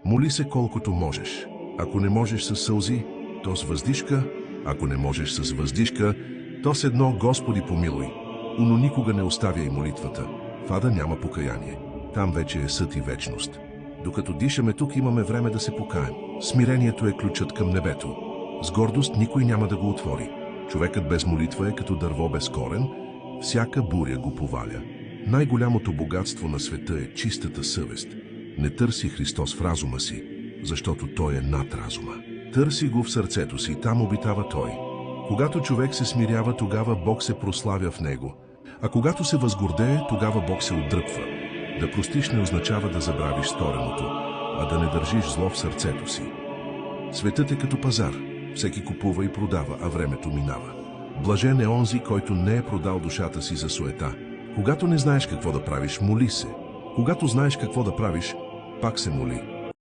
Моли се колкото можеш. Ако не можеш с сълзи, то с въздишка, ако не можеш с въздишка, то с едно Господи помилуй. Но никога не оставяй молитвата. В ада няма покаяние. Там вече е съд и вечност. Докато дишаме тук, имаме време да се покаем. Смирението е ключът към небето. С гордост никой няма да го отвори. Човекът без молитва е като дърво без корен, всяка буря го поваля. Най-голямото богатство на света е чистата съвест. Не търси Христос в разума си, защото Той е над разума. Търси го в сърцето си, там обитава Той. Когато човек се смирява, тогава Бог се прославя в него. А когато се възгордее, тогава Бог се отдръпва. Да простиш не означава да забравиш стореното, а да не държиш зло в сърцето си. Светът е като пазар. Всеки купува и продава, а времето минава. Блажен е онзи, който не е продал душата си за суета. Когато не знаеш какво да правиш, моли се. Когато знаеш какво да правиш, пак се моли.